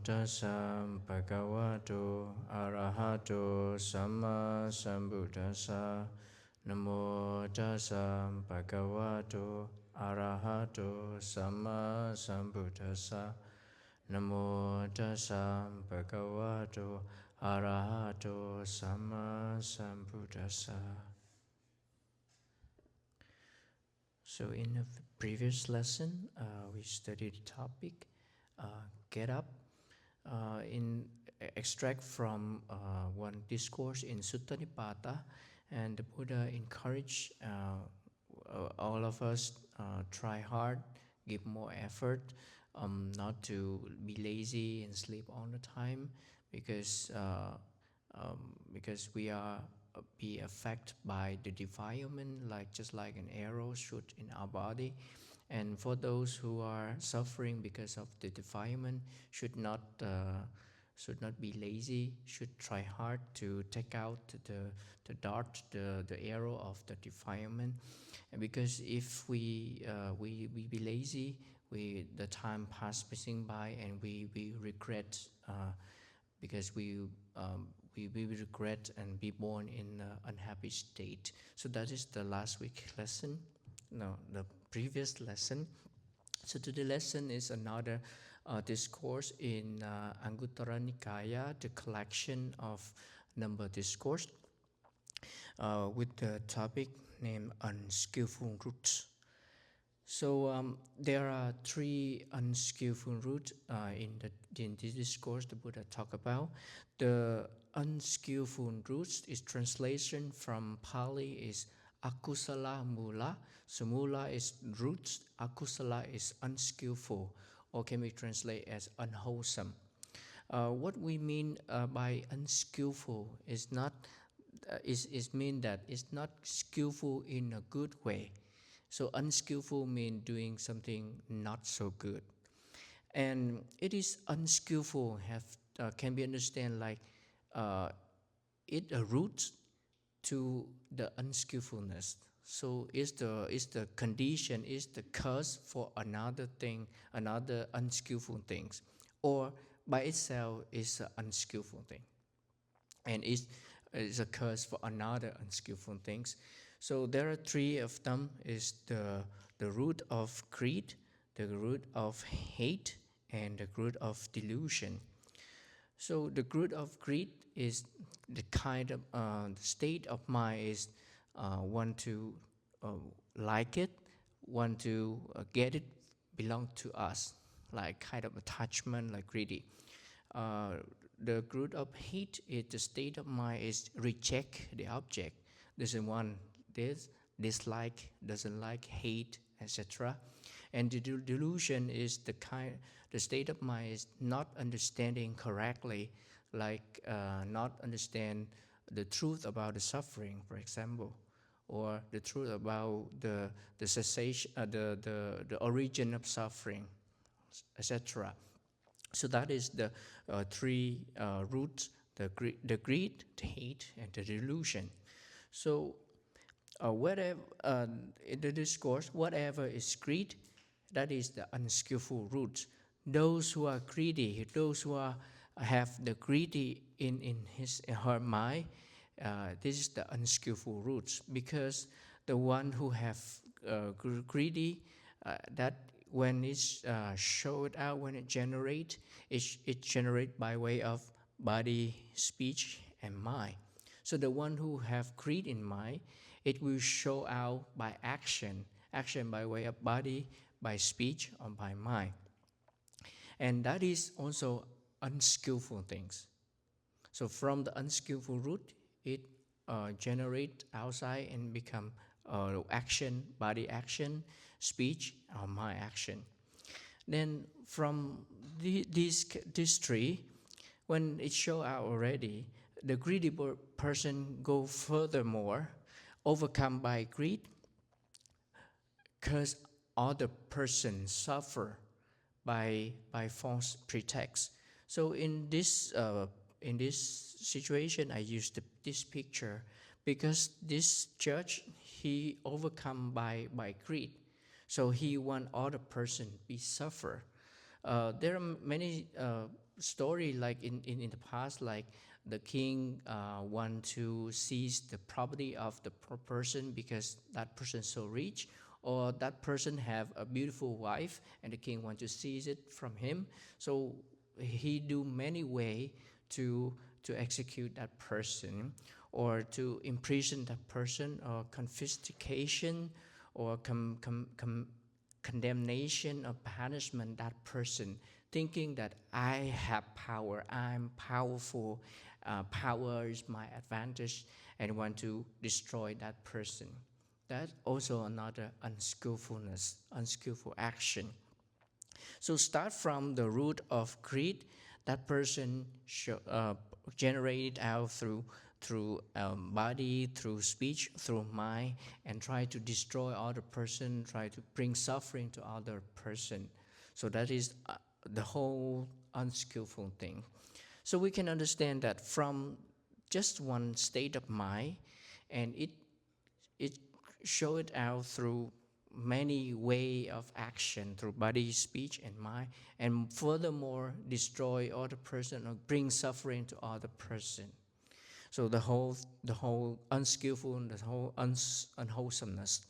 tassa bhagavato arahato samma sambuddhassa. Namo tassa bhagavato arahato samma sambuddhassa. Namo tassa bhagavato arahato samma sambuddhassa. So in the previous lesson, we studied the topic, get up, in extract from one discourse in Sutta Nipata, and the Buddha encouraged all of us try hard, give more effort, not to be lazy and sleep all the time, because we are be affected by the defilement, just like an arrow shoot in our body. And for those who are suffering because of the defilement, should not be lazy, should try hard to take out the dart, the arrow of the defilement. And because if we be lazy, the time passing by, and we regret, because we regret and be born in an unhappy state. So that is the last week lesson. No, the previous lesson. So today's lesson is another discourse in Anguttara Nikaya, the collection of number discourse, with the topic named Unskillful Roots. So there are three unskillful roots in this discourse the Buddha talked about. The unskillful roots is translation from Pali is akusala mula. So mula is roots, akusala is unskillful, or can be translated as unwholesome. What we mean by unskillful is not mean that it's not skillful in a good way. So unskillful means doing something not so good. And it is unskillful can be understood like it a root to the unskillfulness. So it's the condition, is the cause for another thing, another unskillful things, or by itself is an unskillful thing, and is a curse for another unskillful things. So there are three of them: is the root of greed, the root of hate, and the root of delusion. So the root of greed is the kind of the state of mind is want to like it, want to get it, belong to us, like kind of attachment, like greedy. The root of hate is the state of mind is reject the object, doesn't want this, dislike, doesn't like, hate, etc. And the delusion is the state of mind is not understanding correctly, like not understand the truth about the suffering, for example, or the truth about the cessation, the origin of suffering, etc. So that is the three roots: the greed, the hate, and the delusion. So whatever in the discourse, whatever is greed, that is the unskillful roots. Those who are greedy, those who have the greedy in her mind, this is the unskillful roots, because the one who have greedy, that when it's showed out, when it generates, it generates by way of body, speech, and mind. So the one who have greed in mind, it will show out by action by way of body, by speech, or by mind. And that is also unskillful things. So from the unskillful root, it generate outside and become action, body action, speech, or mind action. Then from these three, when it show out already, the greedy person go furthermore, overcome by greed, cause other person suffer by false pretext. So in this situation, I used this picture because this judge, he overcome by greed, so he want other person be suffer. There are many story like in the past, like the king want to seize the property of the person because that person is so rich, or that person have a beautiful wife and the king want to seize it from him. So he do many way to execute that person, or to imprison that person, or confiscation, or condemnation or punishment that person, thinking that I have power, I'm powerful, power is my advantage, and want to destroy that person. That's also another unskillful action. So start from the root of greed. That person generated out through body, through speech, through mind, and try to destroy other person, try to bring suffering to other person. So that is the whole unskillful thing. So we can understand that from just one state of mind, and it show it out through many way of action, through body, speech, and mind, and furthermore destroy other person or bring suffering to other person. So the whole unskillful, the whole unwholesomeness.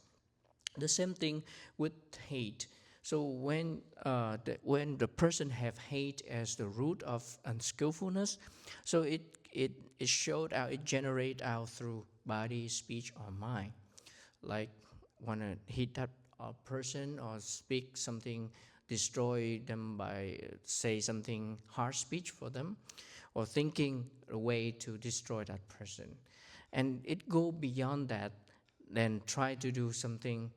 The same thing with hate. So when the person have hate as the root of unskillfulness, so it showed out, it generate out through body, speech, or mind. Like want to hit that person or speak something, destroy them by say something harsh speech for them, or thinking a way to destroy that person. And it go beyond that, then try to do something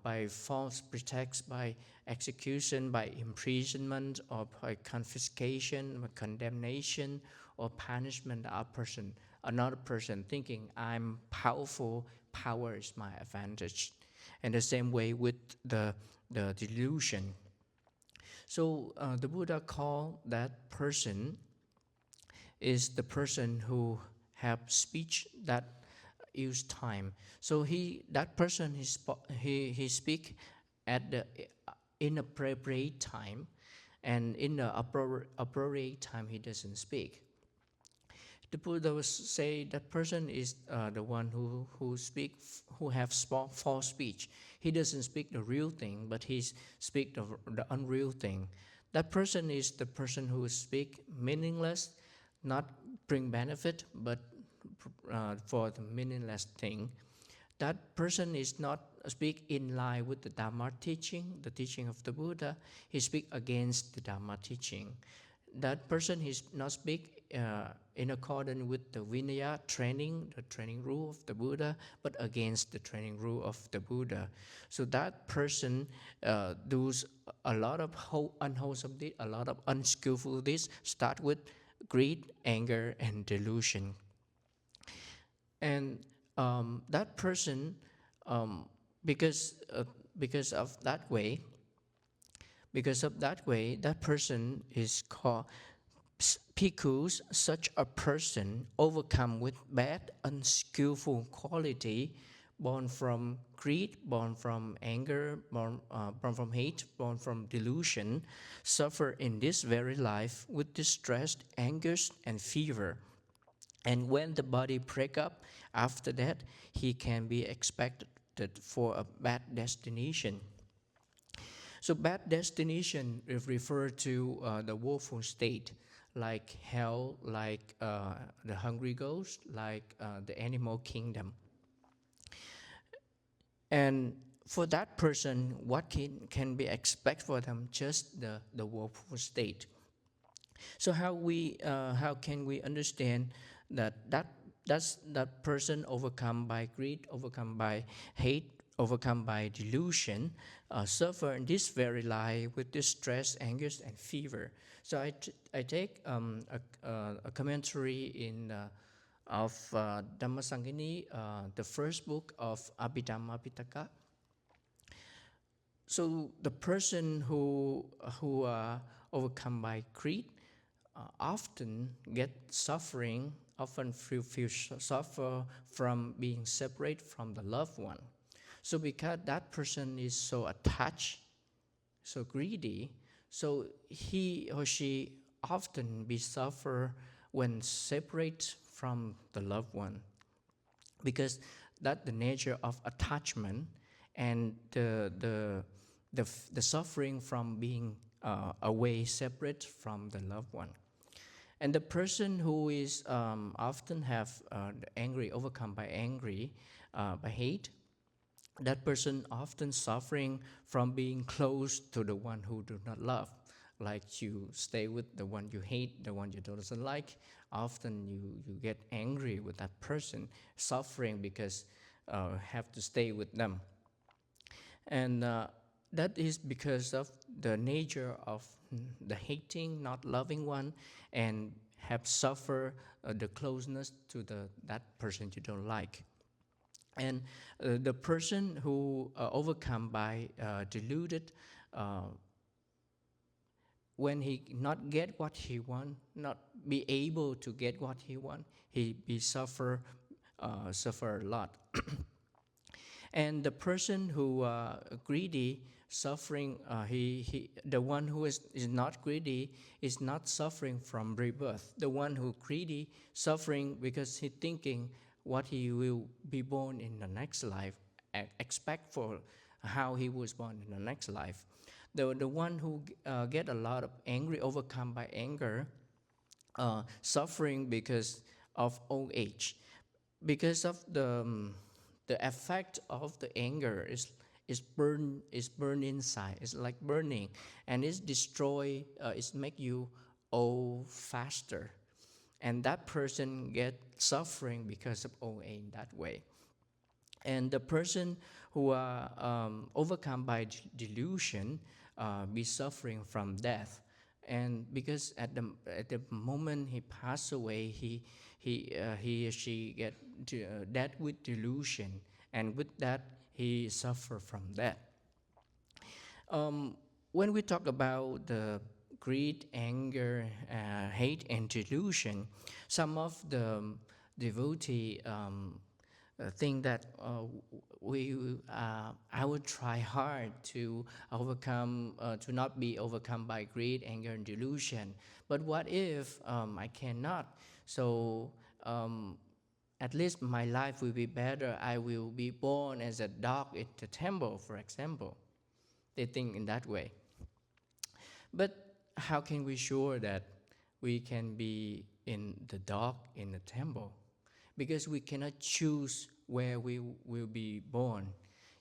by false pretext, by execution, by imprisonment, or by confiscation, or condemnation, or punishment of another person, thinking I'm powerful, power is my advantage. And the same way with the delusion. So the Buddha called that person is the person who have speech that use time. So that person he speak at the inappropriate time, and in the appropriate time he doesn't speak. The Buddha will say that person is the one who have false speech. He doesn't speak the real thing, but he speak the unreal thing. That person is the person who speak meaningless, not bring benefit, but for the meaningless thing. That person is not speak in line with the Dharma teaching, the teaching of the Buddha. He speak against the Dharma teaching. That person is not speak in accordance with the Vinaya training, the training rule of the Buddha, but against the training rule of the Buddha. So that person does a lot of unwholesome deeds, a lot of unskillful deeds, start with greed, anger, and delusion. And that person, because of that way, that person is called bhikkhus. Such a person overcome with bad, unskillful quality, born from greed, born from anger, born from hate, born from delusion, suffer in this very life with distress, anguish, and fever. And when the body break up, after that, he can be expected for a bad destination. So bad destination refer to the woeful state, like hell, like the hungry ghost, like the animal kingdom. And for that person, what can be expected for them? Just the woeful state. So how can we understand that's that person overcome by greed, overcome by hate, overcome by delusion, suffer in this very life with distress, anguish, and fever. So I take a commentary in of Dhammasangini, the first book of Abhidhamma Pitaka. So the person who overcome by greed often get suffering, often feel suffer from being separate from the loved one. So because that person is so attached, so greedy, so he or she often be suffer when separate from the loved one, because that's the nature of attachment, and the suffering from being away, separate from the loved one. And the person who is often have angry, overcome by angry, by hate, that person often suffering from being close to the one who do not love. Like you stay with the one you hate, the one you don't like. Often you get angry with that person, suffering because have to stay with them. And that is because of the nature of the hating, not loving one, and have suffered the closeness to that person you don't like. And the person who overcome by deluded, when he not get what he want, not be able to get what he want, he be suffer a lot. And the person who greedy, suffering, the one who is not greedy is not suffering from rebirth. The one who greedy suffering because he thinking what he will be born in the next life, expect for how he was born in the next life. The one who get a lot of angry, overcome by anger, suffering because of old age, because of the effect of the anger is burn inside. It's like burning, and it's destroy. It's make you old faster, and that person get suffering because of old age that way. And the person who are overcome by delusion be suffering from death, and because at the moment he passed away, he or she get death with delusion, and with that he suffer from that. When we talk about the greed, anger, hate, and delusion, some of the devotee think that I would try hard to overcome, to not be overcome by greed, anger, and delusion. But what if I cannot? So at least my life will be better. I will be born as a dog in the temple, for example. They think in that way. But how can we sure that we can be in the dog in the temple? Because we cannot choose where we will be born.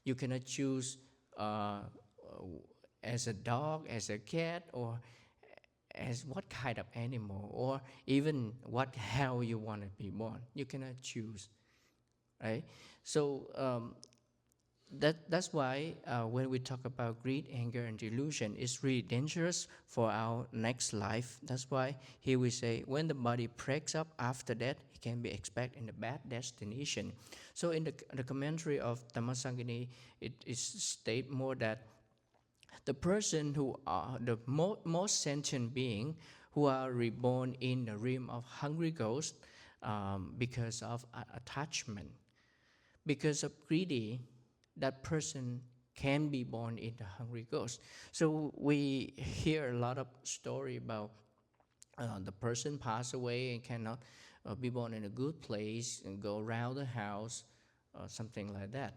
You cannot choose as a dog, as a cat, or as what kind of animal, or even what hell you want to be born. You cannot choose, right? So that's why when we talk about greed, anger, and delusion, it's really dangerous for our next life. That's why here we say when the body breaks up after that, it can be expected in a bad destination. So in the commentary of Dhammasangini, it is state more that the person who are the most sentient being who are reborn in the realm of hungry ghosts because of attachment, because of greedy, that person can be born in the hungry ghost. So we hear a lot of story about the person pass away and cannot be born in a good place and go around the house, something like that.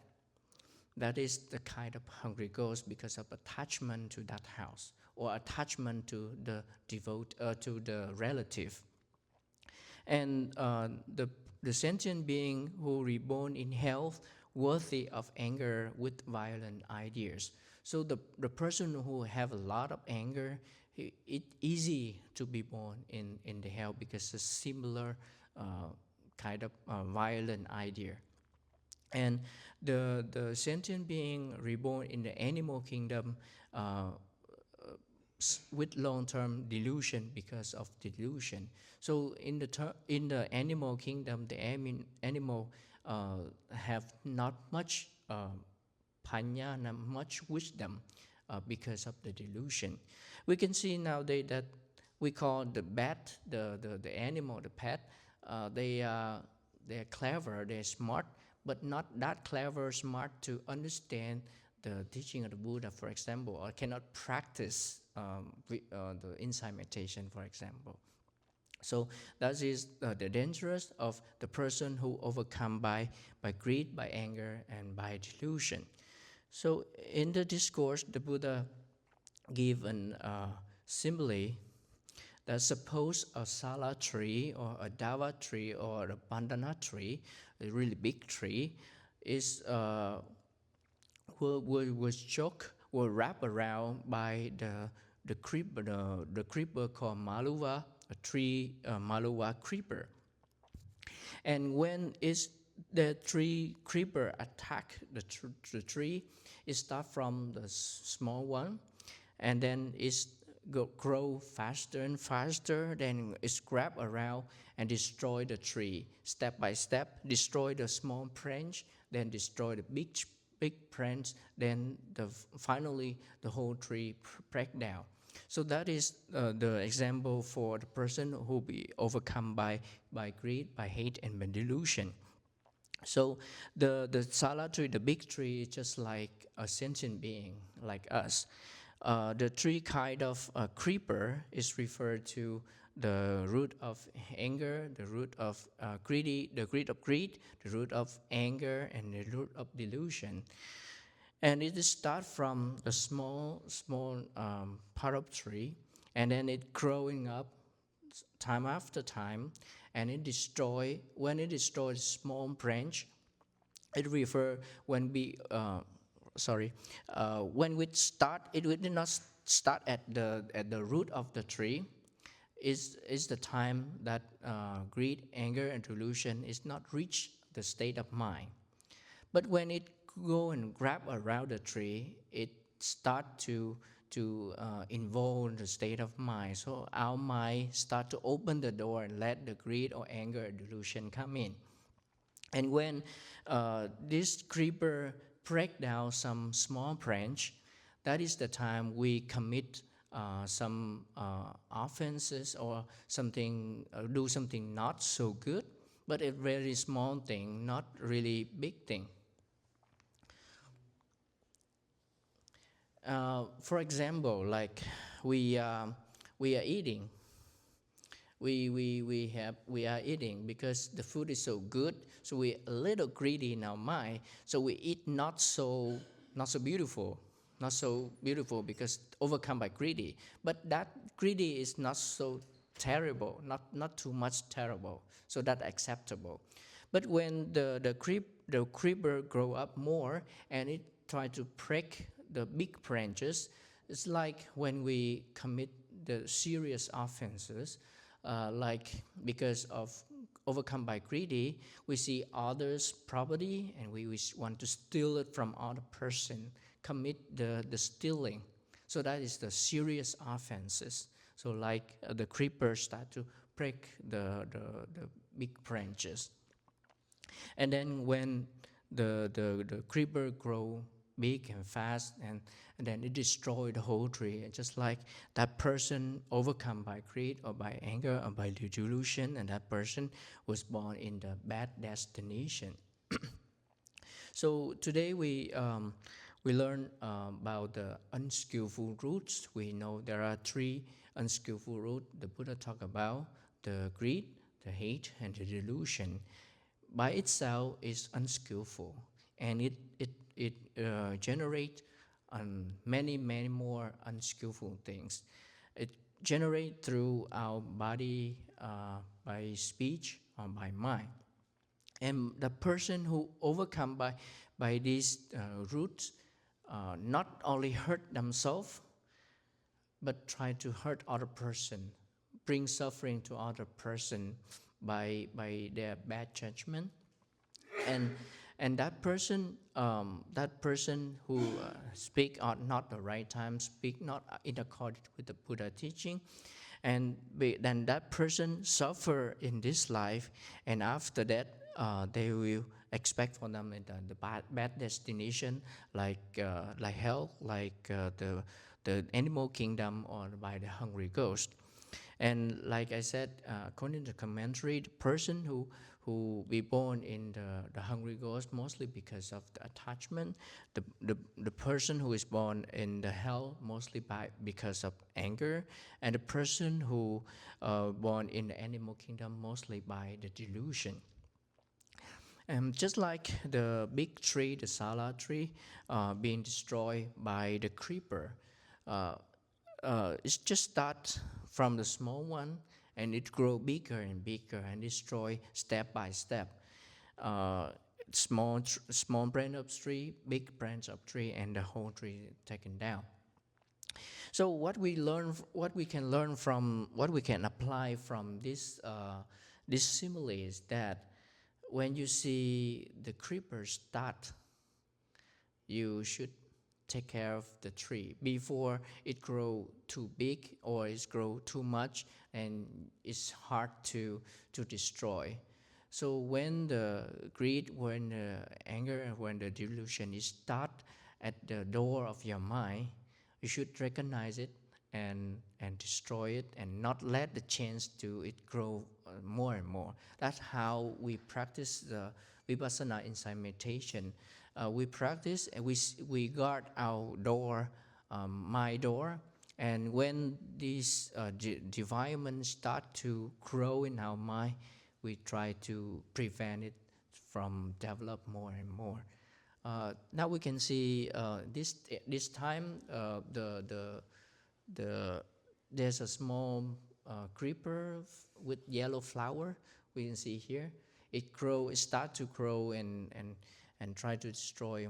That is the kind of hungry ghost because of attachment to that house or attachment to the to the relative. And the sentient being who reborn in health, worthy of anger with violent ideas. So the person who have a lot of anger, it's easy to be born in the hell because it's similar kind of violent idea. And the sentient being reborn in the animal kingdom with long-term delusion because of delusion. So in the animal kingdom, the animal have not much panya, not much wisdom because of the delusion. We can see nowadays that we call the bat, the animal, the pet, they're clever, they're smart, but not that clever, smart to understand the teaching of the Buddha, for example, or cannot practice the insight meditation, for example. So that is the dangerous of the person who overcome by greed, by anger, and by delusion. So in the discourse, the Buddha give an simile that suppose a sala tree or a dava tree or a bandana tree, a really big tree, is was choke, will wrap around by the creeper called maluva, a tree maluva creeper. And when the tree creeper attack the tree, it start from the small one, and then it's grow faster and faster, then it's grab around and destroy the tree step by step, destroy the small branch, then destroy the big branch, then finally the whole tree break down. So that is the example for the person who be overcome by greed, by hate, and by delusion. So the sala tree, the big tree, is just like a sentient being like us. The three kind of creeper is referred to the root of anger, the root of greed, the root of anger, and the root of delusion. And it starts from the small part of tree, and then it growing up time after time, and when it destroys small branch, it refer when we when we start, it will not start at the root of the tree. Is the time that greed, anger, and delusion is not reached the state of mind. But when it go and grab around the tree, it start to involve the state of mind. So our mind start to open the door and let the greed or anger or delusion come in. And when this creeper break down some small branch, that is the time we commit some offenses or something, do something not so good, but a very small thing, not really big thing. For example, like we are eating. We are eating because the food is so good, so we're a little greedy in our mind. So we eat not so beautiful because overcome by greedy. But that greedy is not so terrible, not too much terrible. So that's acceptable. But when the creeper grow up more and it try to break the big branches, it's like when we commit the serious offenses, like because of overcome by greedy, we see others' property and we want to steal it from other person, commit the stealing. So that is the serious offenses. So like the creepers start to break the big branches. And then when the creeper grow big and fast, and then it destroyed the whole tree. And just like that person overcome by greed or by anger or by delusion, and that person was born in the bad destination. So today we learn about the unskillful roots. We know there are three unskillful roots the Buddha talked about: the greed, the hate, and the delusion. By itself is unskillful, and it generates many more unskillful things. It generates through our body, by speech, or by mind. And the person who overcome by these roots not only hurt themselves, but try to hurt other person, bring suffering to other person by their bad judgment. And that person who speak at not the right time, speak not in accordance with the Buddha teaching, and then that person suffer in this life, and after that they will expect for them in the bad destination, like hell, like the animal kingdom, or by the hungry ghost. And like I said, according to the commentary, the person who be born in the hungry ghost mostly because of the attachment. The person who is born in the hell mostly because of anger, and the person who born in the animal kingdom mostly by the delusion. Just like the big tree, the sala tree, being destroyed by the creeper, uh, it's just start from the small one, and it grow bigger and bigger and destroy step by step. Uh, small branch of tree, big branch of tree, and the whole tree taken down. So what we learn, what we can learn from, what we can apply from this simile is that when you see the creeper start, you should take care of the tree before it grow too big or it grow too much and it's hard to destroy. So when the greed, when the anger, when the delusion is start at the door of your mind, you should recognize it and destroy it and not let the chance to it grow more and more. That's how we practice the vipassana inside meditation. We practice and we guard our door, my door, and when these defilements start to grow in our mind, we try to prevent it from develop more and more. Now we can see this time there's a small creeper with yellow flower. We can see here it start to grow and try to destroy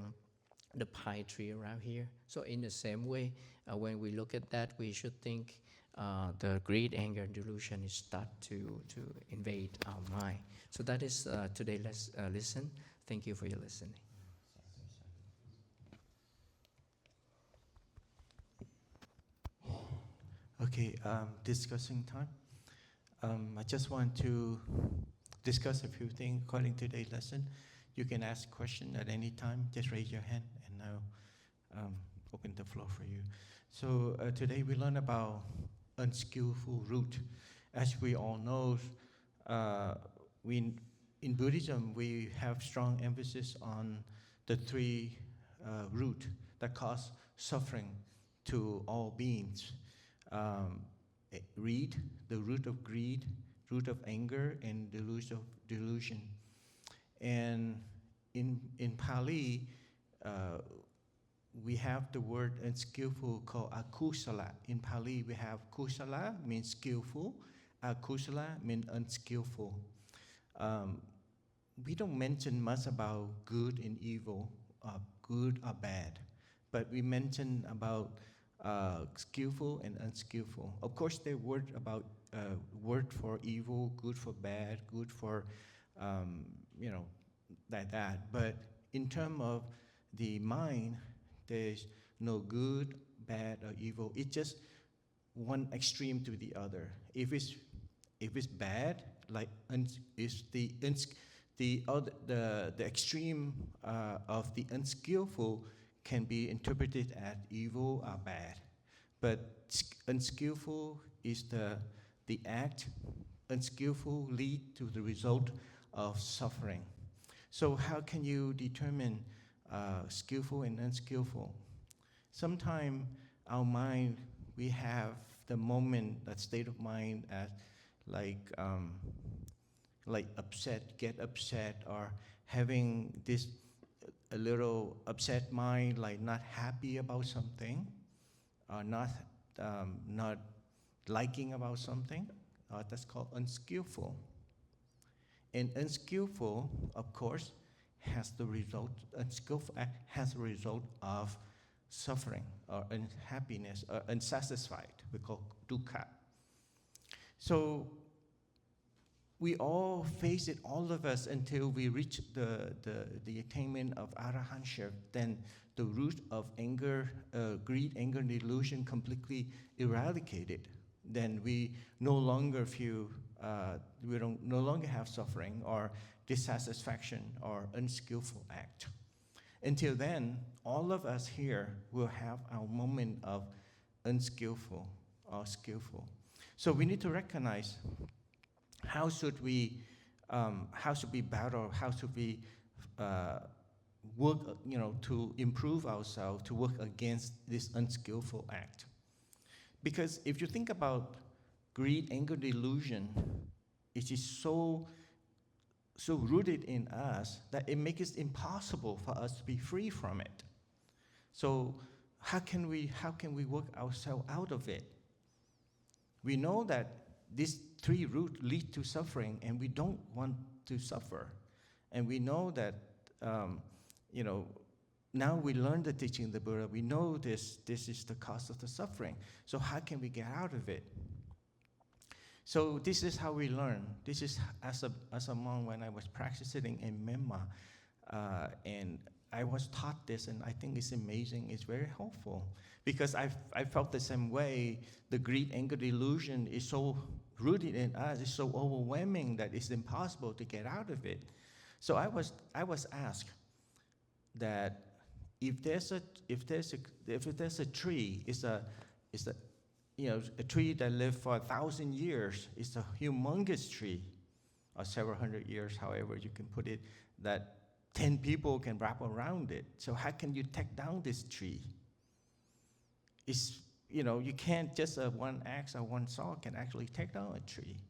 the pine tree around here. So in the same way, when we look at that, we should think the greed, anger, and delusion is start to invade our mind. So that is today. Let's listen. Thank you for your listening. Okay, discussing time. I just want to discuss a few things according to today's lesson. You can ask a question at any time. Just raise your hand and I'll open the floor for you. So today we learn about unskillful root. As we all know, in Buddhism we have strong emphasis on the three root that cause suffering to all beings. Greed, the root of greed, root of anger, and the root of delusion. And in Pali, we have the word unskillful called akusala. In Pali, we have kusala means skillful, akusala means unskillful. We don't mention much about good and evil, good or bad, but we mention about skillful and unskillful. Of course, there word about word for evil, good for bad, good for like that. But in terms of the mind, there's no good, bad, or evil. It's just one extreme to the other. If it's bad, like is the extreme of the unskillful can be interpreted as evil or bad. But unskillful is the act. Unskillful lead to the result of suffering. So how can you determine skillful and unskillful? Sometimes our mind, we have the moment, that state of mind as like upset, get upset, or having this a little upset mind, like not happy about something, or not liking about something. That's called unskillful. And unskillful, of course, has the result. Unskillful has the result of suffering or unhappiness or unsatisfied. We call dukkha. So we all face it, all of us, until we reach the attainment of arahantship. Then the root of anger, greed, anger, and delusion completely eradicated. Then we no longer feel, we don't no longer have suffering or dissatisfaction or unskillful act. Until then, all of us here will have our moment of unskillful or skillful. So we need to recognize how should we how should we battle, how should we work, to improve ourselves, to work against this unskillful act. Because if you think about greed, anger, delusion, it is so rooted in us that it makes it impossible for us to be free from it. So how can we work ourselves out of it? We know that these three roots lead to suffering, and we don't want to suffer. And we know that, now we learn the teaching of the Buddha. We know this is the cause of the suffering. So how can we get out of it? So this is how we learn. This is as a monk when I was practicing in Myanmar, and I was taught this, and I think it's amazing. It's very helpful because I felt the same way. The greed, anger, delusion is so rooted in us. It's so overwhelming that it's impossible to get out of it. So I was asked that if there's a tree, it's a tree that lived for 1,000 years. It's a humongous tree, or several hundred years, however you can put it, that 10 people can wrap around it. So how can you take down this tree? You can't just one axe or one saw can actually take down a tree.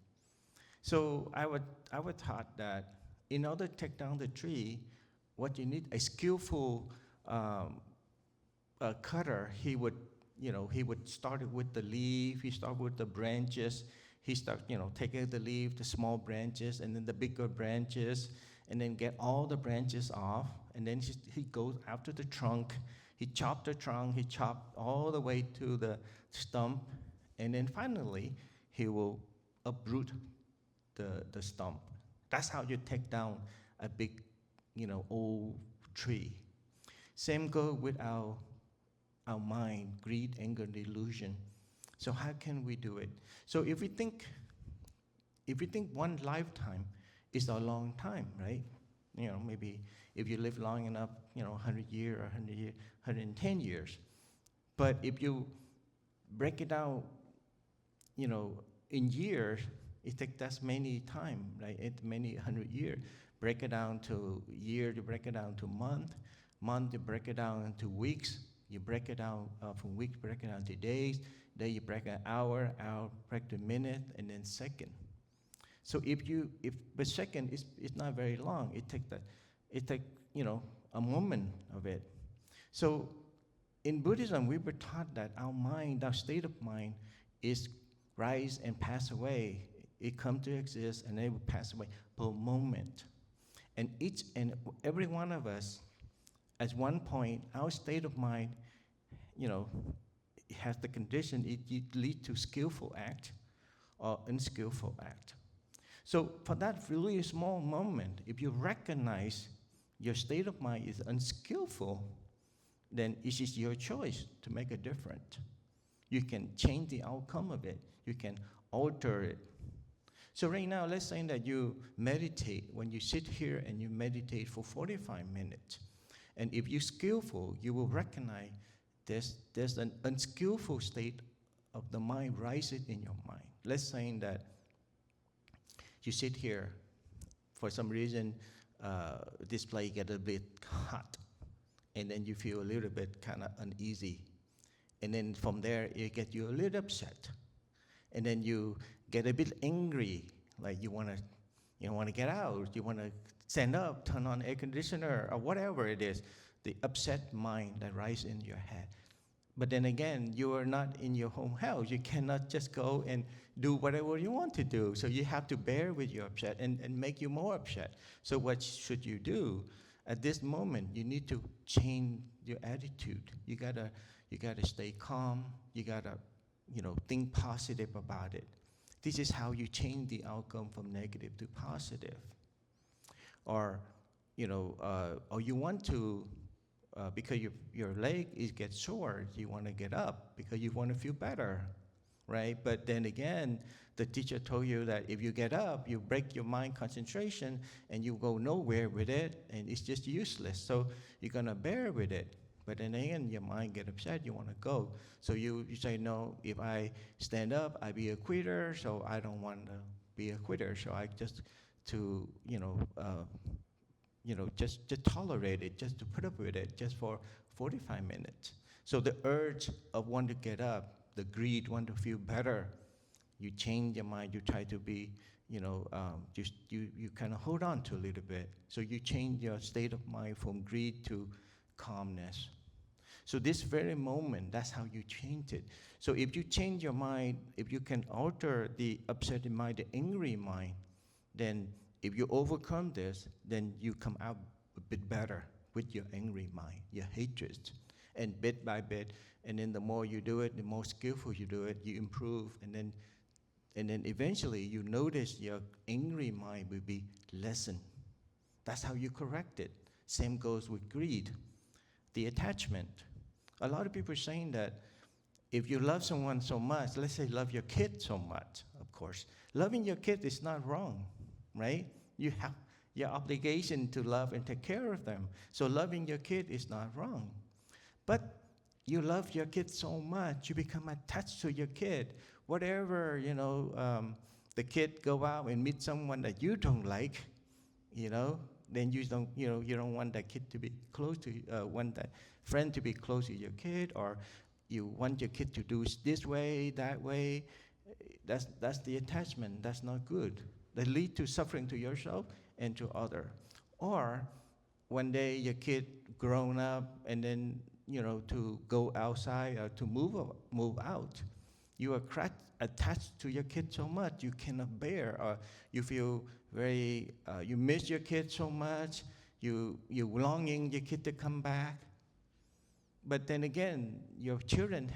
So I would taught that in order to take down the tree, what you need, a skillful cutter, he would start with the leaf, he start with the branches, he start, taking the leaf, the small branches, and then the bigger branches, and then get all the branches off, and then he goes after the trunk, he chopped the trunk, he chopped all the way to the stump, and then finally, he will uproot the stump. That's how you take down a big, old tree. Same go with our mind, greed, anger, delusion. So how can we do it? So if we think one lifetime is a long time, right? Maybe if you live long enough, 100 years or 110 years. But if you break it down, in years, it takes that many time, right? Many 100 years. Break it down to year, you break it down to month, you break it down into weeks, you break it down from weeks, break it down to days, then you break an hour, break to minute, and then second. So if the second is not very long, it take a moment of it. So in Buddhism, we were taught that our mind, our state of mind, is rise and pass away. It comes to exist and it will pass away per moment. And each and every one of us, at one point, our state of mind, it has the condition, it leads to skillful act or unskillful act. So for that really small moment, if you recognize your state of mind is unskillful, then it is your choice to make a difference. You can change the outcome of it. You can alter it. So right now, let's say that you meditate. When you sit here and you meditate for 45 minutes, and if you're skillful, you will recognize there's an unskillful state of the mind rising in your mind. Let's say that you sit here, for some reason, this place gets a bit hot, and then you feel a little bit kind of uneasy. And then from there, it gets you a little upset. And then you get a bit angry, like you want to get out, you want to stand up, turn on air conditioner, or whatever it is, the upset mind that rises in your head. But then again, you are not in your home house. You cannot just go and do whatever you want to do. So you have to bear with your upset and make you more upset. So what should you do? At this moment, you need to change your attitude. You gotta stay calm. You gotta, think positive about it. This is how you change the outcome from negative to positive. Or you want to, because your leg gets sore, you want to get up because you want to feel better, right? But then again, the teacher told you that if you get up, you break your mind concentration and you go nowhere with it, and it's just useless. So you're going to bear with it. But then again, your mind get upset, you want to go. So you say, no, if I stand up, I be a quitter, so I don't want to be a quitter. So I just to just tolerate it, just to put up with it, just for 45 minutes. So the urge of want to get up, the greed, want to feel better, you change your mind. You try to be, just you kind of hold on to a little bit. So you change your state of mind from greed to calmness. So this very moment, that's how you change it. So if you change your mind, if you can alter the upset mind, the angry mind, then if you overcome this, then you come out a bit better with your angry mind, your hatred. And bit by bit, and then the more you do it, the more skillful you do it, you improve, and then eventually you notice your angry mind will be lessened. That's how you correct it. Same goes with greed. The attachment. A lot of people are saying that if you love someone so much, let's say love your kid so much, of course. Loving your kid is not wrong, right? You have your obligation to love and take care of them. So loving your kid is not wrong. But you love your kid so much, you become attached to your kid. Whatever, the kid go out and meet someone that you don't like, then you don't want that kid to be close to, want that friend to be close to your kid, or you want your kid to do this way, that way. That's the attachment. That's not good. That lead to suffering to yourself and to other. Or one day your kid grown up and then to go outside or to move out, you are attached to your kid so much you cannot bear, or you feel very you miss your kid so much, you longing your kid to come back. But then again, your children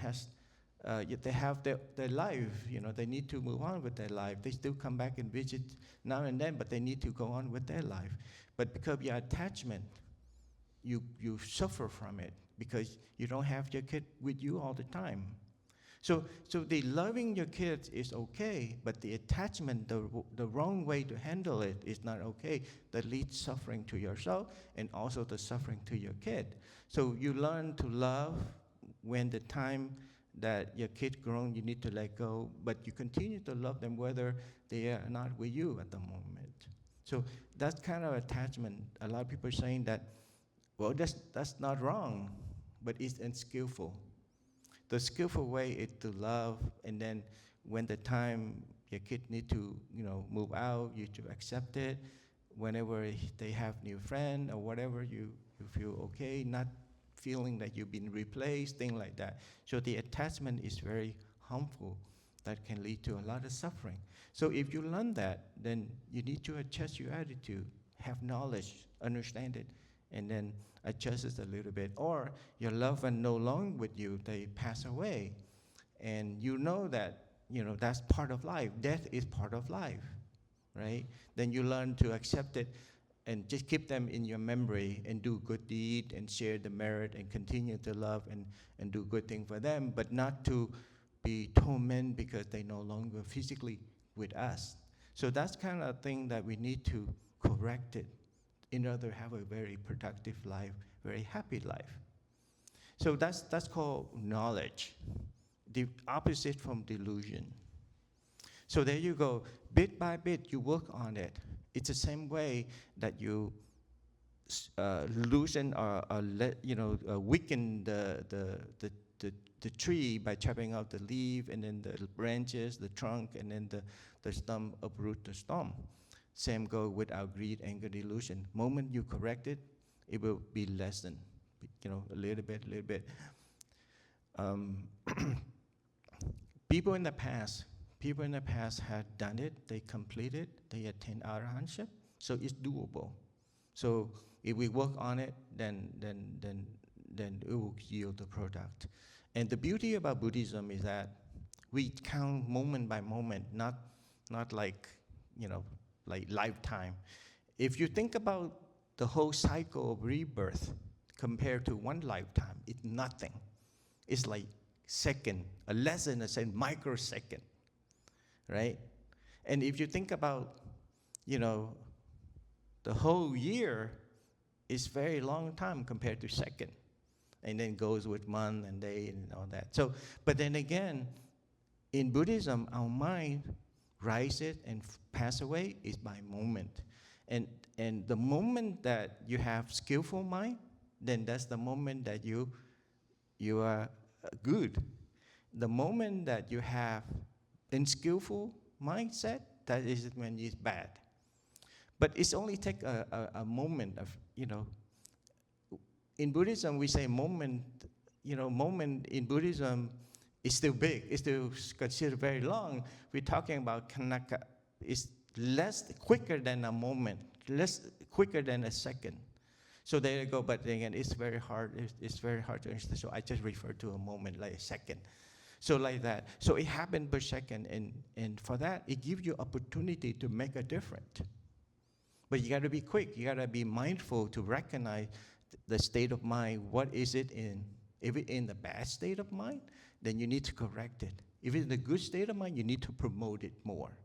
they have their life, they need to move on with their life. They still come back and visit now and then, but they need to go on with their life. But because of your attachment, you suffer from it because you don't have your kid with you all the time. So the loving your kids is okay, but the attachment, the wrong way to handle it is not okay. That leads suffering to yourself and also the suffering to your kid. So you learn to love when the time that your kid grown, you need to let go, but you continue to love them whether they are not with you at the moment. So that kind of attachment, a lot of people are saying that, well, that's not wrong, but it's unskillful. The skillful way is to love, and then when the time your kid need to, move out, you to accept it. Whenever they have new friend or whatever, you feel okay, not feeling that you've been replaced, things like that. So the attachment is very harmful. That can lead to a lot of suffering. So if you learn that, then you need to adjust your attitude, have knowledge, understand it, and then adjust it a little bit. Or your loved one no longer with you, they pass away. And you know that, that's part of life. Death is part of life, right? Then you learn to accept it and just keep them in your memory and do good deed and share the merit and continue to love and do good thing for them, but not to be tormented because they no longer physically with us. So that's kind of thing that we need to correct it in order to have a very productive life, very happy life. So that's called knowledge, the opposite from delusion. So there you go. Bit by bit, you work on it. It's the same way that you loosen or weaken the tree by chopping out the leaf and then the branches, the trunk, and then the stem, uproot the stem. Same go with our greed, anger, delusion. Moment you correct it, it will be lessened, a little bit. People in the past had done it, they completed, they attained arahantship, so it's doable. So if we work on it, then it will yield the product. And the beauty about Buddhism is that we count moment by moment, not like like lifetime. If you think about the whole cycle of rebirth compared to one lifetime, it's nothing. It's like second, a less than a second, microsecond, right? And if you think about, the whole year is very long time compared to second, and then goes with month and day and all that. So, but then again, in Buddhism, our mind rise it and pass away is by moment. And the moment that you have skillful mind, then that's the moment that you are good. The moment that you have unskillful mindset, that is when it's bad. But it's only take a moment of, in Buddhism we say moment, moment in Buddhism is still big, it's still considered very long. We're talking about kanaka, it's less quicker than a moment, less quicker than a second. So there you go, but again, it's very hard to understand. So I just refer to a moment like a second. So like that. So it happened per second, and for that, it gives you opportunity to make a difference. But you got to be quick. You got to be mindful to recognize the state of mind. What is it in? If it's in the bad state of mind, then you need to correct it. If it's in a good state of mind, you need to promote it more.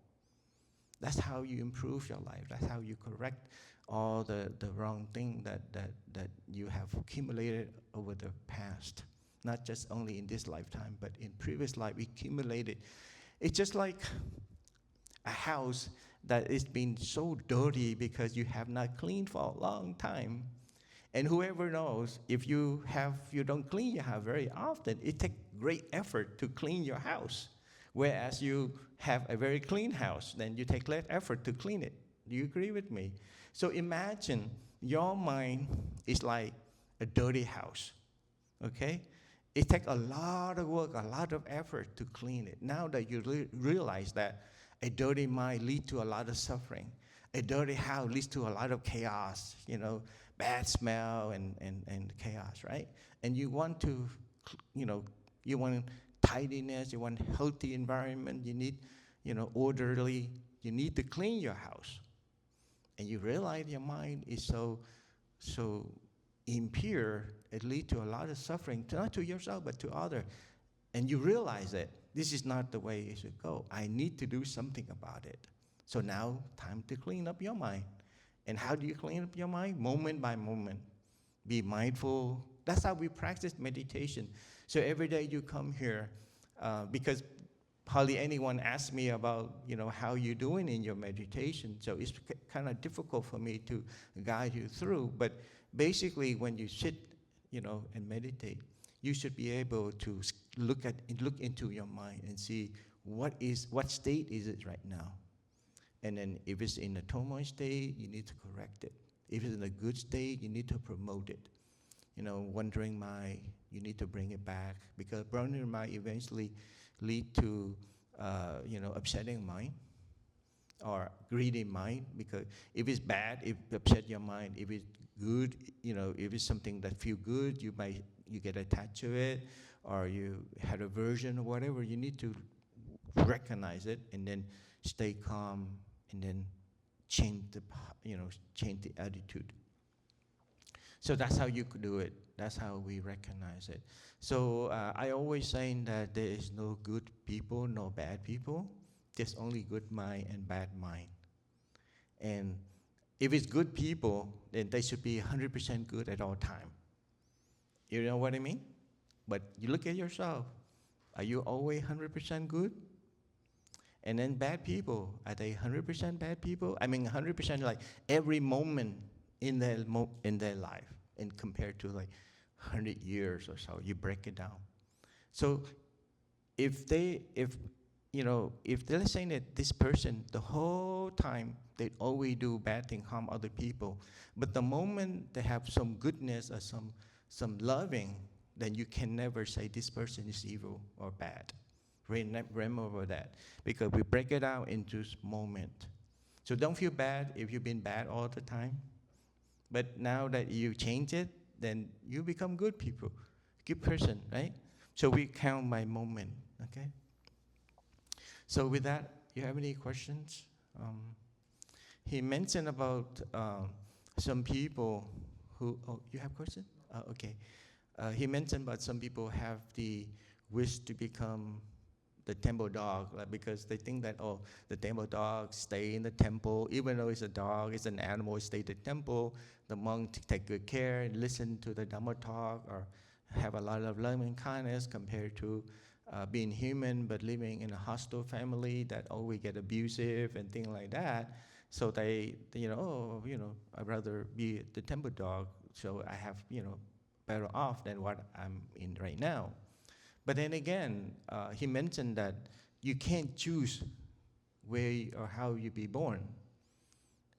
That's how you improve your life. That's how you correct all the wrong thing that you have accumulated over the past. Not just only in this lifetime, but in previous life accumulated. It's just like a house that is been so dirty because you have not cleaned for a long time. And whoever knows, if you don't clean your house very often, it takes great effort to clean your house. Whereas you have a very clean house, then you take less effort to clean it. Do you agree with me? So imagine your mind is like a dirty house, okay? It takes a lot of work, a lot of effort to clean it. Now that you realize that a dirty mind leads to a lot of suffering, a dirty house leads to a lot of chaos, bad smell and chaos, right? And you want to, you want tidiness, you want healthy environment, you need, orderly, you need to clean your house. And you realize your mind is so impure, it leads to a lot of suffering, not to yourself, but to others. And you realize that this is not the way it should go. I need to do something about it. So now, time to clean up your mind. And how do you clean up your mind? Moment by moment. Be mindful. That's how we practice meditation. So every day you come here, because hardly anyone asks me about, how you're doing in your meditation. So it's kind of difficult for me to guide you through. But basically, when you sit, and meditate, you should be able to look into your mind and see what state is it right now. And then if it's in a turmoil state, you need to correct it. If it's in a good state, you need to promote it. Wandering mind, you need to bring it back, because wandering mind eventually lead to, upsetting mind or greedy mind. Because if it's bad, it upset your mind. If it's good, if it's something that feel good, you get attached to it, or you had aversion or whatever. You need to recognize it and then stay calm and then change the attitude. So that's how you could do it. That's how we recognize it. So I always saying that there is no good people, no bad people. There's only good mind and bad mind. And if it's good people, then they should be 100% good at all time. You know what I mean? But you look at yourself. Are you always 100% good? And then bad people, are they 100% bad people? I mean 100% like every moment in their life, and compared to like 100 years or so, you break it down. So if they're saying that this person the whole time they always do bad thing, harm other people, but the moment they have some goodness or some loving, then you can never say this person is evil or bad. Remember that, because we break it out into moment. So don't feel bad if you've been bad all the time. But now that you change it, then you become good people, good person, right? So we count by moment, okay? So with that, you have any questions? He mentioned about some people who, you have questions? Okay. He mentioned about some people have the wish to become the temple dog, because they think that, the temple dog stay in the temple, even though it's a dog, it's an animal, it stay in the temple. The monk take good care and listen to the Dhamma talk, or have a lot of loving kindness compared to being human but living in a hostile family that always get abusive and things like that. So they I'd rather be the temple dog, so I have, better off than what I'm in right now. But then again, he mentioned that you can't choose where or how you be born.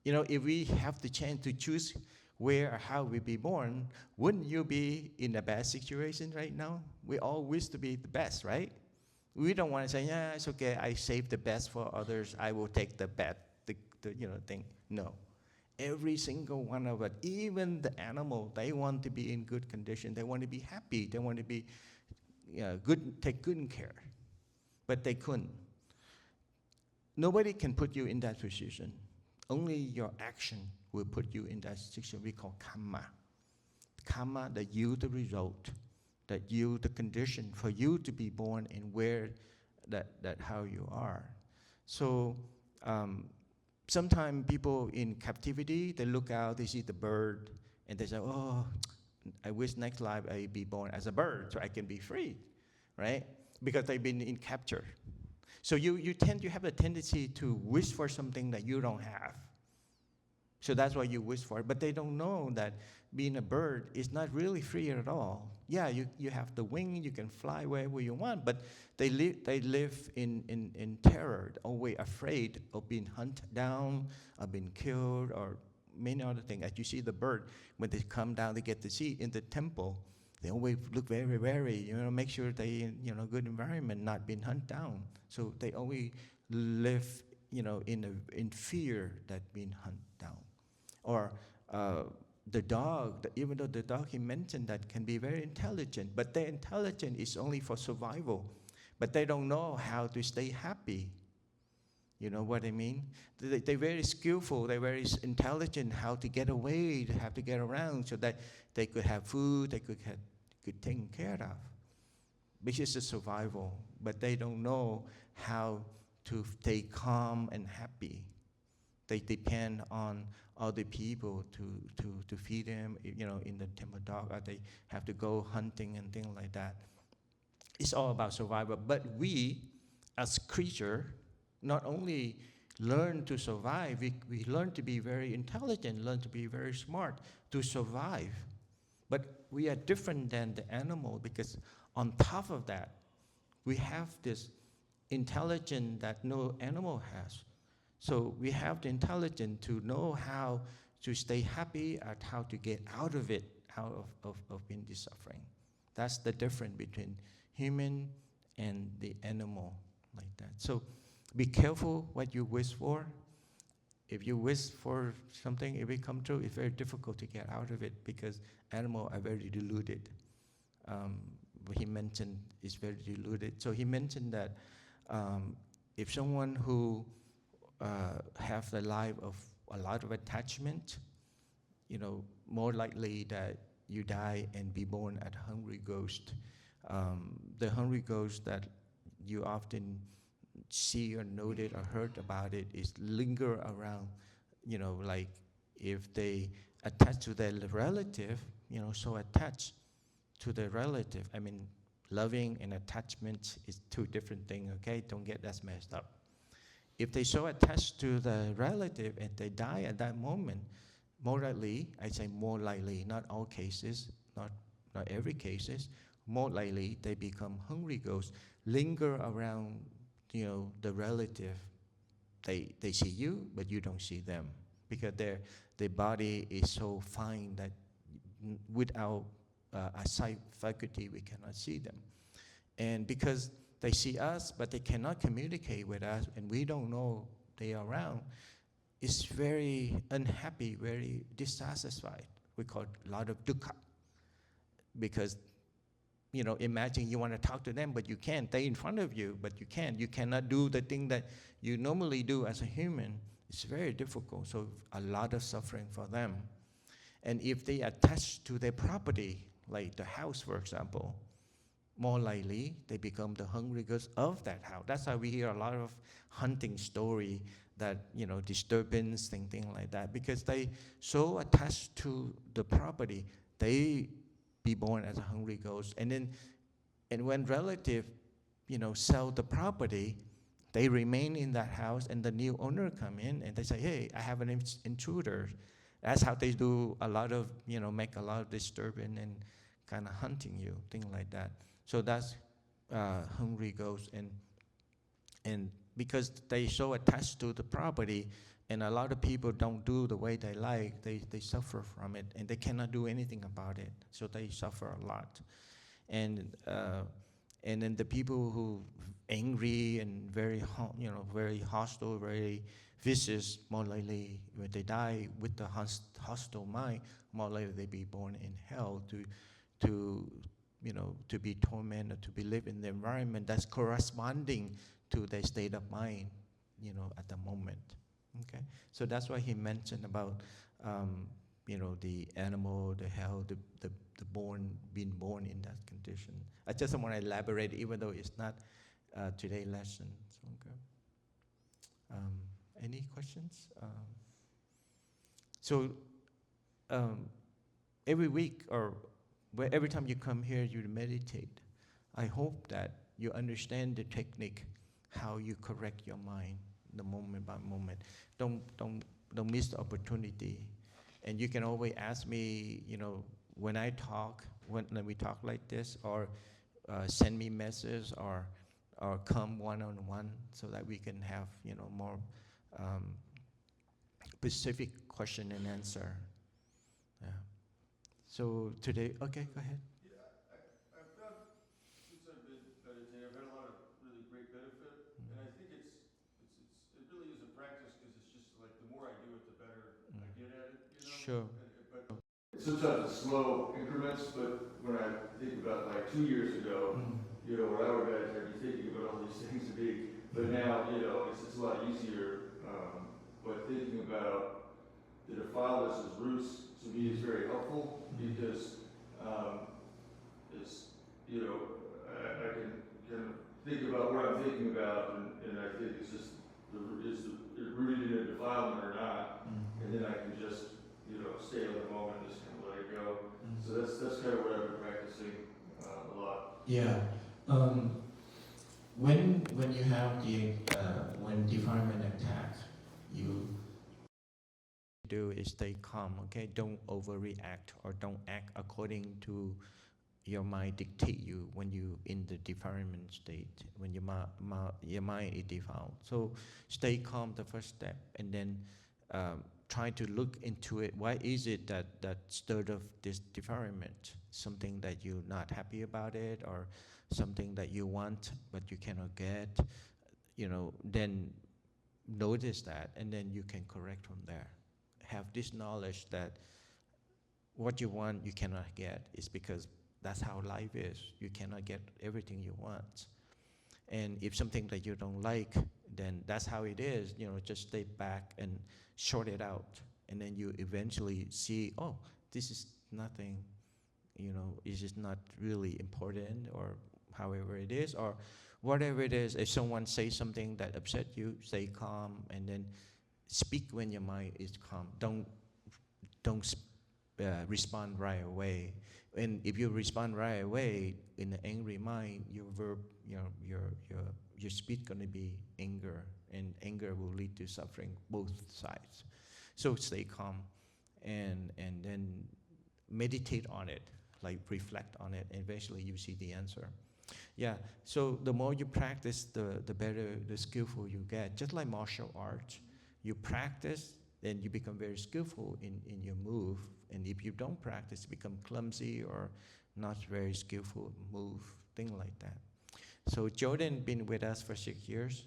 If we have the chance to choose where or how we be born, wouldn't you be in a bad situation right now? We all wish to be the best, right? We don't want to say, yeah, it's okay, I save the best for others, I will take the bad, thing. No. Every single one of us, even the animal, they want to be in good condition. They want to be happy. They want to be good, take good care. But they couldn't. Nobody can put you in that position. Only your action will put you in that situation we call karma. Karma that yield the result, that yield the condition for you to be born and where that how you are. So sometimes people in captivity, they look out, they see the bird, and they say, oh, I wish next life I be born as a bird so I can be free, right? Because they've been in capture. So you have a tendency to wish for something that you don't have. So that's why you wish for it. But they don't know that being a bird is not really free at all. Yeah, you have the wing, you can fly wherever you want, but they live in terror, always afraid of being hunted down, of being killed, or many other things. As you see the bird, when they come down, they get to see in the temple, they always look very wary, make sure they good environment, not being hunted down. So they always live, in fear that being hunted down. Or the dog, even though the dog he mentioned that can be very intelligent, but their intelligence is only for survival. But they don't know how to stay happy. You know what I mean? They're very skillful, they're very intelligent how to get away, how to get around so that they could have food, they could taken care of. Which is a survival, but they don't know how to stay calm and happy. They depend on other people to feed them, in the temple dog, or they have to go hunting and things like that. It's all about survival. But we, as creature, not only learn to survive, we learn to be very intelligent, learn to be very smart to survive. But we are different than the animal because on top of that, we have this intelligence that no animal has. So we have the intelligence to know how to stay happy and how to get out of it, out of being this suffering. That's the difference between human and the animal, like that. So be careful what you wish for. If you wish for something, if it comes true, it's very difficult to get out of it because animals are very deluded. He mentioned it's very deluded. So he mentioned that if someone who have the life of a lot of attachment, more likely that you die and be born as a hungry ghost. The hungry ghost that you often see or noted or heard about it is linger around, like if they attach to their relative, so attached to their relative. I mean, loving and attachment is two different things, okay? Don't get that messed up. If they so attached to the relative and they die at that moment, more likely, I say more likely, not all cases, not every cases, more likely they become hungry ghosts, linger around, the relative. They see you, but you don't see them because their body is so fine that without a sight faculty, we cannot see them. And because they see us, but they cannot communicate with us, and we don't know they are around, it's very unhappy, very dissatisfied. We call it a lot of dukkha. Because, imagine you want to talk to them, but you can't. They're in front of you, but you can't. You cannot do the thing that you normally do as a human. It's very difficult, so a lot of suffering for them. And if they attach to their property, like the house, for example, more likely they become the hungry ghosts of that house. That's how we hear a lot of hunting story that, disturbance, thing like that, because they so attached to the property, they be born as a hungry ghost. And when relative, sell the property, they remain in that house, and the new owner come in and they say, hey, I have an intruder. That's how they do a lot of, make a lot of disturbance and kind of hunting you, things like that. So that's hungry ghosts, and because they so attached to the property, and a lot of people don't do the way they like, they suffer from it, and they cannot do anything about it. So they suffer a lot. And then the people who angry and very very hostile, very vicious, more likely when they die with the hostile mind, more likely they be born in hell to be tormented, to be live in the environment that's corresponding to their state of mind, at the moment. Okay, so that's why he mentioned about the animal, the hell, the being born in that condition. I just want to elaborate, even though it's not today's lesson. So, okay. Any questions? So every week or every time you come here, you meditate. I hope that you understand the technique, how you correct your mind, the moment by moment. Don't miss the opportunity. And you can always ask me, when I talk, when we talk like this, or send me messages, or come one-on-one, so that we can have, more specific question and answer. Yeah. So today, okay, go ahead. I've found, since I've been meditating, I've had a lot of really great benefit, and I think it really is a practice, because it's just like the more I do it, the better I get at it, Sure. But sometimes it's slow increments, but when I think about like 2 years ago, when I would meditate, I'd be thinking about all these things to be, but now, it's a lot easier, but thinking about the defilements as roots, to me, is very helpful, because it's, I can kind of think about what I'm thinking about, and I think it's just, is it rooted in a defilement or not, and then I can just, stay in the moment and just kind of let it go. So that's kind of what I've been practicing a lot. Yeah. When you have when defilement attack, you do is stay calm. Okay, don't overreact, or don't act according to your mind dictate you when you in the defilement state, when your mind is defiled. So stay calm, the first step, and then try to look into it. Why is it that stirred of this defilement? Something that you're not happy about it, or something that you want but you cannot get, then notice that, and then you can correct from there. Have this knowledge that what you want you cannot get is because that's how life is. You cannot get everything you want. And if something that you don't like, then that's how it is. Just stay back and sort it out. And then you eventually see, oh, this is nothing, it's just not really important, or however it is, or whatever it is. If someone says something that upset you, stay calm, and then speak when your mind is calm. Don't respond right away. And if you respond right away in an angry mind, your speech gonna be anger, and anger will lead to suffering both sides. So stay calm, and then meditate on it, like reflect on it, and eventually you see the answer. Yeah. So the more you practice, the better, the skillful you get. Just like martial arts, you practice, then you become very skillful in your move. And if you don't practice, you become clumsy or not very skillful move, thing like that. So Jordan been with us for 6 years.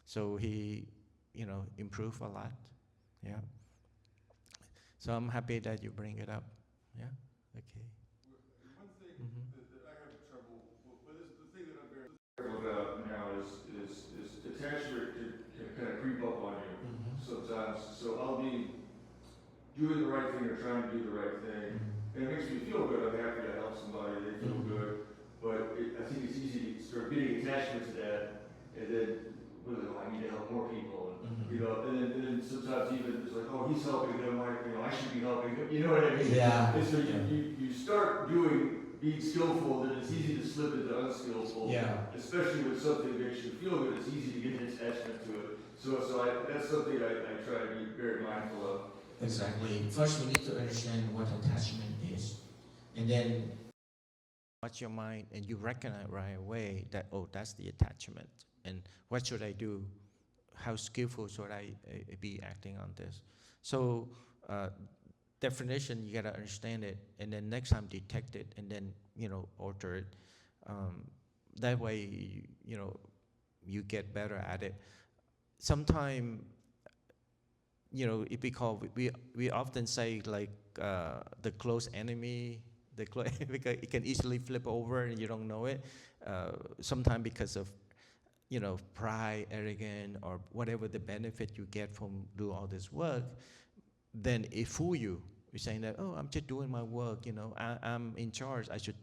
So he, improved a lot. Yeah. So I'm happy that you bring it up. Yeah. Okay. One thing that I have trouble, but is the thing that I'm very careful about now is attachment can kind of creep up on you sometimes. So I'll be doing the right thing or trying to do the right thing, and it makes me feel good. I'm happy to help somebody; they feel good. But I think it's easy to start getting attachment to that, and then really, I need to help more people, and then sometimes even it's like, oh, he's helping them, I should be helping him. You know what I mean? Yeah. And so you start doing being skillful, then it's easy to slip into unskillful. Yeah. Especially when something makes you feel good, it's easy to get an attachment to it. That's something I try to be very mindful of. Exactly. First, we need to understand what attachment is, and then Watch your mind, and you recognize right away that, oh, that's the attachment. And what should I do? How skillful should I be acting on this? So, definition, you gotta understand it, and then next time detect it, and then alter it. That way, you get better at it. Sometimes, if we often say like the close enemy, because it can easily flip over and you don't know it. Sometimes because of pride, arrogance, or whatever the benefit you get from doing all this work, then it fool you. You're saying that, oh, I'm just doing my work, I'm in charge. I should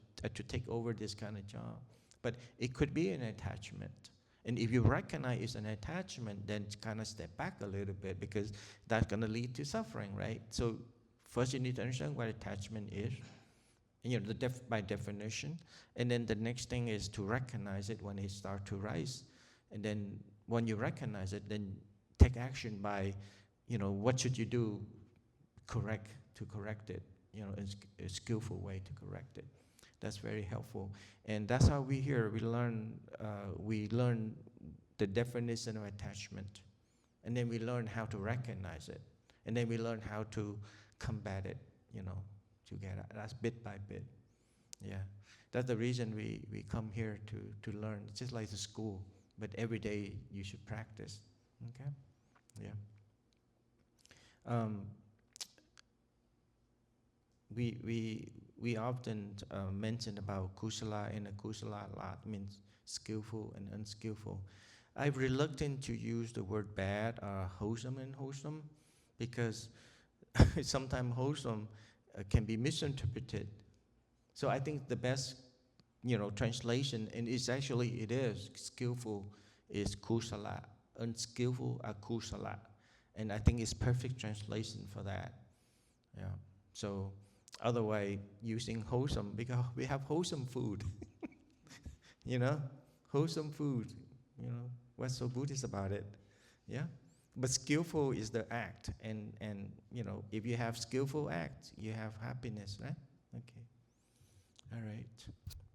take over this kind of job. But it could be an attachment. And if you recognize it's an attachment, then kind of step back a little bit, because that's going to lead to suffering, right? So first you need to understand what attachment is, by definition. And then the next thing is to recognize it when it starts to rise. And then when you recognize it, then take action by, what should you do to correct it, a skillful way to correct it. That's very helpful. And that's how we learn the definition of attachment. And then we learn how to recognize it. And then we learn how to combat it, together. That's bit by bit. Yeah. That's the reason we come here to learn. It's just like the school, but every day you should practice. Okay? Yeah. We often mention about kusala and akusala a lot, means skillful and unskillful. I'm reluctant to use the word bad, wholesome and unwholesome, because sometimes wholesome can be misinterpreted. So I think the best, translation, and it is skillful, is kusala, unskillful akusala, and I think it's perfect translation for that. Yeah. So otherwise, using wholesome, because we have wholesome food, wholesome food. What's so Buddhist about it? Yeah. But skillful is the act, and if you have skillful act, you have happiness, right? Okay. All right.